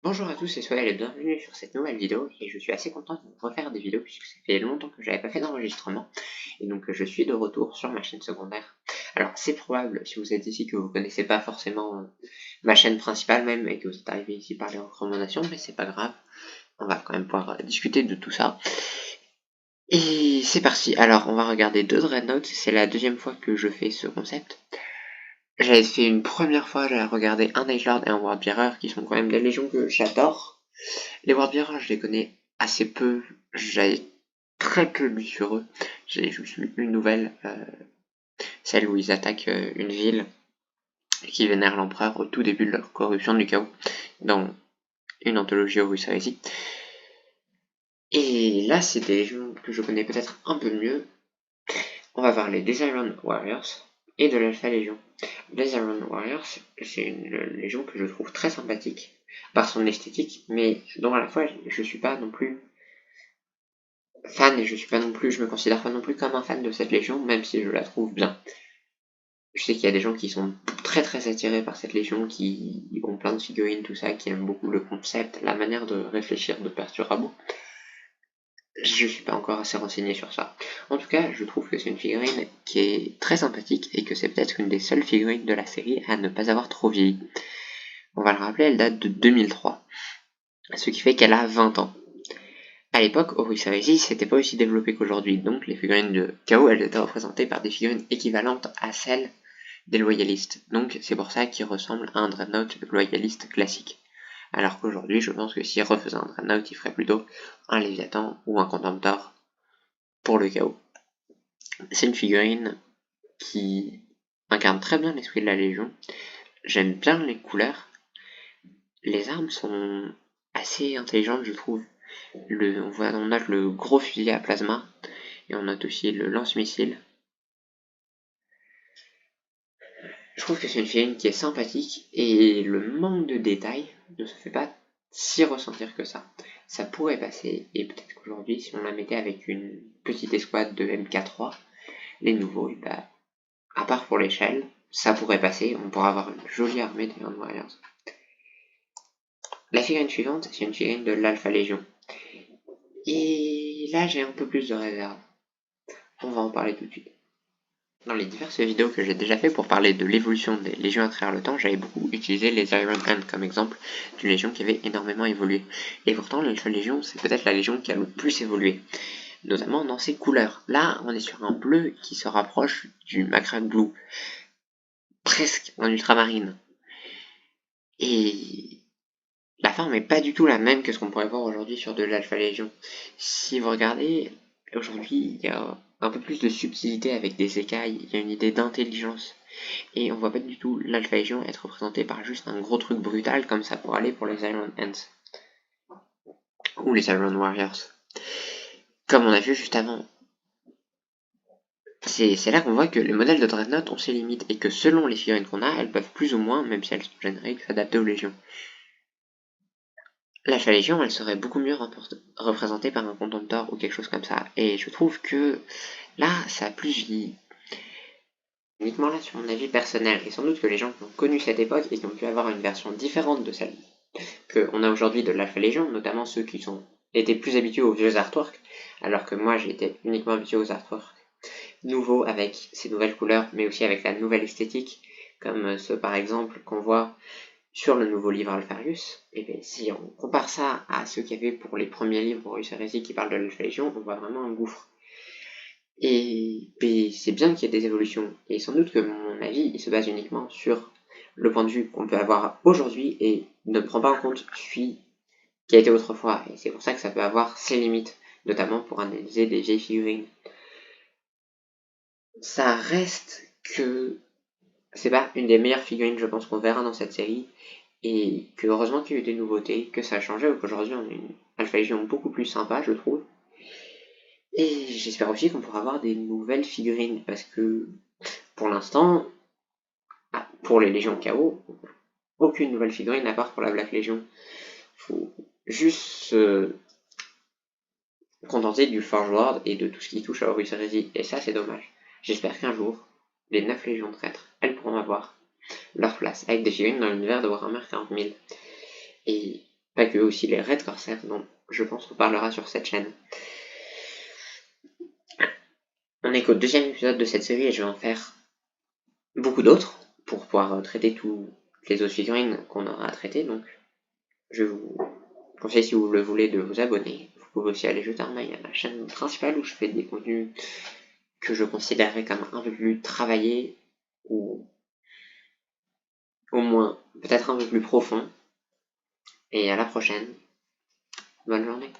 Bonjour à tous, c'est Soel et bienvenue sur cette nouvelle vidéo et je suis assez content de vous refaire des vidéos puisque ça fait longtemps que j'avais pas fait d'enregistrement et donc je suis de retour sur ma chaîne secondaire. Alors c'est probable si vous êtes ici que vous connaissez pas forcément ma chaîne principale même et que vous êtes arrivé ici par les recommandations, mais c'est pas grave, on va quand même pouvoir discuter de tout ça. Et c'est parti, alors on va regarder deux Dreadnoughts, c'est la deuxième fois que je fais ce concept. J'avais fait une première fois, j'avais regardé un Agelord et un Warbirger qui sont quand même des légions que j'adore. Les Warbirger, je les connais assez peu, j'avais très peu lu sur eux. J'ai juste lu une nouvelle, celle où ils attaquent une ville et qui vénèrent l'empereur au tout début de leur corruption du chaos, dans une anthologie Horus Heresy. Et là, c'est des légions que je connais peut-être un peu mieux. On va parler des Iron Warriors et de l'Alpha Légion. Les Iron Warriors, c'est une légion que je trouve très sympathique par son esthétique, mais dont à la fois je suis pas non plus fan et je me considère pas non plus comme un fan de cette légion, même si je la trouve bien. Je sais qu'il y a des gens qui sont très très attirés par cette légion, qui ont plein de figurines, tout ça, qui aiment beaucoup le concept, la manière de réfléchir de Perturabo. Je suis pas encore assez renseigné sur ça. En tout cas, je trouve que c'est une figurine qui est très sympathique et que c'est peut-être une des seules figurines de la série à ne pas avoir trop vieilli. On va le rappeler, elle date de 2003, ce qui fait qu'elle a 20 ans. À l'époque, Horus Heresy s'était pas aussi développé qu'aujourd'hui, donc les figurines de Chaos, elles étaient représentées par des figurines équivalentes à celles des loyalistes. Donc c'est pour ça qu'ils ressemblent à un Dreadnought loyaliste classique. Alors qu'aujourd'hui, je pense que s'ils refaisaient un Dreadnought, ils feraient plutôt un Léviathan ou un Contemptor pour le Chaos. C'est une figurine qui incarne très bien l'esprit de la Légion. J'aime bien les couleurs. Les armes sont assez intelligentes, je trouve. On note le gros fusil à plasma et on note aussi le lance-missile. Je trouve que c'est une figurine qui est sympathique et le manque de détails ne se fait pas si ressentir que ça. Ça pourrait passer et peut-être qu'aujourd'hui, si on la mettait avec une petite escouade de MK3, les nouveaux, bah, à part pour l'échelle, ça pourrait passer, on pourrait avoir une jolie armée des Iron Warriors. La figurine suivante, c'est une figurine de l'Alpha Légion. Et là, j'ai un peu plus de réserve. On va en parler tout de suite. Dans les diverses vidéos que j'ai déjà fait pour parler de l'évolution des légions à travers le temps, j'avais beaucoup utilisé les Iron Hand comme exemple d'une légion qui avait énormément évolué. Et pourtant, l'Alpha Légion, c'est peut-être la légion qui a le plus évolué, notamment dans ses couleurs. Là, on est sur un bleu qui se rapproche du Macra Blue, presque en ultramarine. Et la forme est pas du tout la même que ce qu'on pourrait voir aujourd'hui sur de l'Alpha Légion. Si vous regardez, aujourd'hui, il y a un peu plus de subtilité avec des écailles, il y a une idée d'intelligence. Et on voit pas du tout l'Alpha Légion être représenté par juste un gros truc brutal comme ça pour aller pour les Iron Hands ou les Iron Warriors. Comme on a vu juste avant. C'est là qu'on voit que les modèles de Dreadnought ont ses limites et que selon les figurines qu'on a, elles peuvent plus ou moins, même si elles sont génériques, s'adapter aux légions. L'Alpha Légion, elle serait beaucoup mieux représentée par un Contemptor ou quelque chose comme ça. Et je trouve que là, ça a plus vieilli. Uniquement là sur mon avis personnel, et sans doute que les gens qui ont connu cette époque et qui ont pu avoir une version différente de celle qu'on a aujourd'hui de l'Alpha Légion, notamment ceux qui étaient plus habitués aux vieux artworks, alors que moi j'étais uniquement habitué aux artworks nouveaux avec ces nouvelles couleurs, mais aussi avec la nouvelle esthétique, comme ceux par exemple qu'on voit sur le nouveau livre Alpharius. Et bien si on compare ça à ceux qu'il y avait pour les premiers livres Horus Heresy qui parlent de l'Alpha Légion, on voit vraiment un gouffre. Et c'est bien qu'il y ait des évolutions, et sans doute que mon avis il se base uniquement sur le point de vue qu'on peut avoir aujourd'hui et ne prend pas en compte celui qui a été autrefois, et c'est pour ça que ça peut avoir ses limites, notamment pour analyser des vieilles figurines. Ça reste que c'est pas une des meilleures figurines, je pense, qu'on verra dans cette série, et que heureusement qu'il y a eu des nouveautés, que ça a changé, ou qu'aujourd'hui on a une Alpha Legion beaucoup plus sympa, je trouve. Et j'espère aussi qu'on pourra avoir des nouvelles figurines, parce que pour l'instant, pour les Légions Chaos, aucune nouvelle figurine à part pour la Black Legion. Faut juste se contenter du Forge World et de tout ce qui touche à Horus Heresy, et ça c'est dommage. J'espère qu'un jour, les 9 Légions traîtres, elles pourront avoir leur place avec des figurines dans l'univers de Warhammer 40 000. Et Pas que, aussi les raids corsaires, dont je pense on parlera sur cette chaîne. On est qu'au 2e épisode de cette série et je vais en faire beaucoup d'autres pour pouvoir traiter toutes les autres figurines qu'on aura à traiter. Donc je vous conseille, si vous le voulez, de vous abonner. Vous pouvez aussi aller jeter un œil à ma chaîne principale où je fais des contenus que je considérerais comme un peu plus travaillés ou au moins peut-être un peu plus profonds. Et à la prochaine. Bonne journée.